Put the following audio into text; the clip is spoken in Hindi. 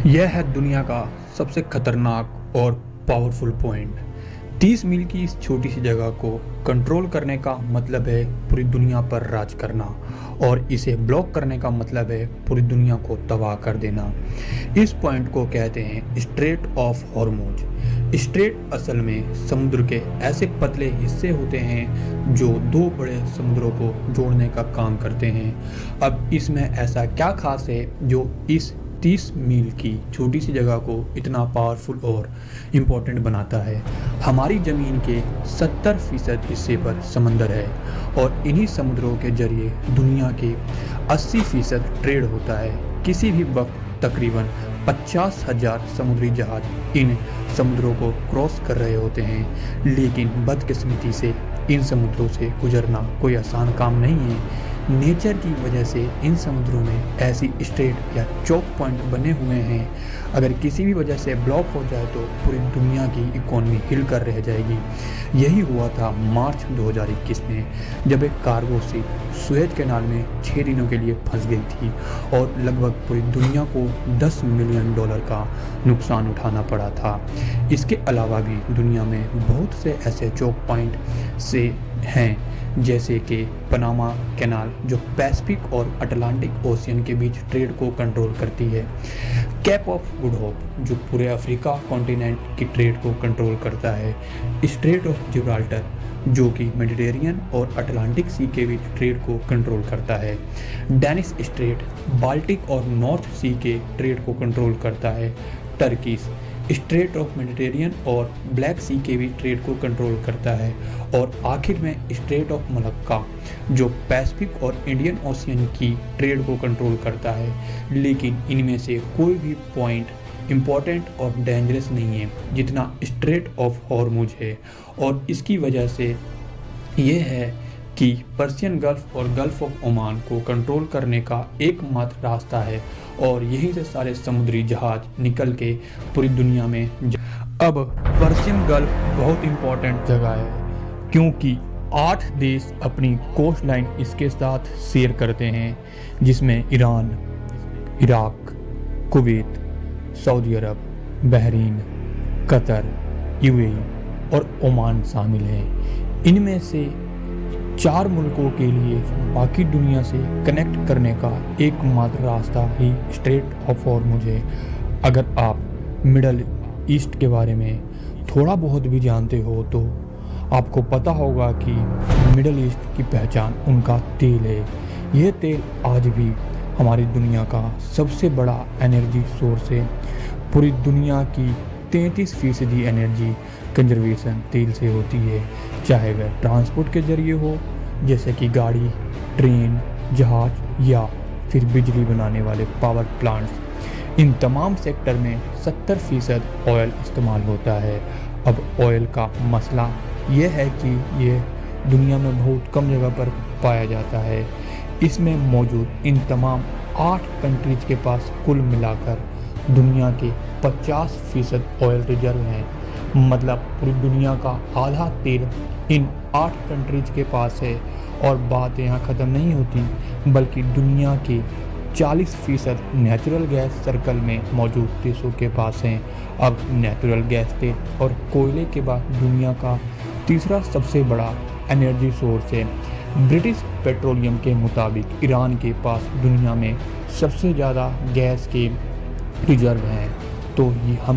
यह है दुनिया का सबसे खतरनाक और पावरफुल पॉइंट। 30 मील की इस छोटी सी जगह को कंट्रोल करने का मतलब है पूरी दुनिया पर राज करना, और इसे ब्लॉक करने का मतलब है पूरी दुनिया को तबाह कर देना। इस पॉइंट को कहते हैं स्ट्रेट ऑफ हॉर्मुज। स्ट्रेट असल में समुद्र के ऐसे पतले हिस्से होते हैं जो दो बड़े समुद्रों को जोड़ने का काम करते हैं। अब इसमें ऐसा क्या खास है जो इस 30 मील की छोटी सी जगह को इतना पावरफुल और इम्पोर्टेंट बनाता है? हमारी ज़मीन के 70% हिस्से पर समंदर है, और इन्हीं समुद्रों के जरिए दुनिया के 80% ट्रेड होता है। किसी भी वक्त तकरीबन 50,000 समुद्री जहाज इन समुद्रों को क्रॉस कर रहे होते हैं, लेकिन बदकिस्मती से इन समुद्रों से गुजरना कोई आसान काम नहीं है। नेचर की वजह से इन समुद्रों में ऐसी स्ट्रेट या चौक पॉइंट बने हुए हैं, अगर किसी भी वजह से ब्लॉक हो जाए तो पूरी दुनिया की इकोनॉमी हिल कर रह जाएगी। यही हुआ था मार्च 2021 में, जब एक कार्गो शिप सुएज कैनाल में 6 दिनों के लिए फंस गई थी और लगभग पूरी दुनिया को $10 मिलियन का नुकसान उठाना पड़ा था। इसके अलावा भी दुनिया में बहुत से ऐसे चौक पॉइंट से हैं, जैसे कि पनामा कैनाल जो पैसिफिक और अटलांटिक ओशियन के बीच ट्रेड को कंट्रोल करती है, कैप ऑफ गुड होप जो पूरे अफ्रीका कॉन्टिनेंट की ट्रेड को कंट्रोल करता है, स्ट्रेट ऑफ जिब्राल्टर जो कि मेडिटेरियन और अटलांटिक सी के बीच ट्रेड को कंट्रोल करता है, डेनिस स्ट्रेट बाल्टिक और नॉर्थ सी के ट्रेड को कंट्रोल करता है, टर्किश स्ट्रेट ऑफ मेडिटेरियन और ब्लैक सी के भी ट्रेड को कंट्रोल करता है, और आखिर में स्ट्रेट ऑफ मलक्का जो पैसिफिक और इंडियन ओशियन की ट्रेड को कंट्रोल करता है। लेकिन इनमें से कोई भी पॉइंट इम्पॉर्टेंट और डेंजरस नहीं है जितना स्ट्रेट ऑफ हॉर्मुज है, और इसकी वजह से ये है कि पर्शियन गल्फ और गल्फ ऑफ ओमान को कंट्रोल करने का एकमात्र रास्ता है, और यहीं से सारे समुद्री जहाज निकल के पूरी दुनिया में अब पर्शियन गल्फ बहुत इंपॉर्टेंट जगह है, क्योंकि 8 देश अपनी कोस्ट लाइन इसके साथ शेयर करते हैं, जिसमें ईरान, इराक, कुवैत, सऊदी अरब, बहरीन, कतर, यूएई और ओमान शामिल हैं। इनमें से 4 मुल्कों के लिए बाकी दुनिया से कनेक्ट करने का एकमात्र रास्ता ही स्ट्रेट ऑफ हॉर्मुज है। अगर आप मिडल ईस्ट के बारे में थोड़ा बहुत भी जानते हो तो आपको पता होगा कि मिडल ईस्ट की पहचान उनका तेल है। यह तेल आज भी हमारी दुनिया का सबसे बड़ा एनर्जी सोर्स है। पूरी दुनिया की 33% एनर्जी कंजर्वेशन तेल से होती है, चाहे वह ट्रांसपोर्ट के जरिए हो जैसे कि गाड़ी, ट्रेन, जहाज या फिर बिजली बनाने वाले पावर प्लांट्स। इन तमाम सेक्टर में 70% ऑयल इस्तेमाल होता है। अब ऑयल का मसला यह है कि यह दुनिया में बहुत कम जगह पर पाया जाता है। इसमें मौजूद इन तमाम 8 कंट्रीज के पास कुल मिलाकर दुनिया के 50% ऑयल रिजर्व हैं। मतलब पूरी दुनिया का आधा तेल इन 8 कंट्रीज के पास है। और बात यहाँ ख़त्म नहीं होती, बल्कि दुनिया के 40% नेचुरल गैस सर्कल में मौजूद देशों के पास हैं। अब नेचुरल गैस तेल और कोयले के बाद दुनिया का तीसरा सबसे बड़ा एनर्जी सोर्स है। ब्रिटिश पेट्रोलियम के मुताबिक ईरान के पास दुनिया में सबसे ज़्यादा गैस के रिजर्व हैं। तो ये हम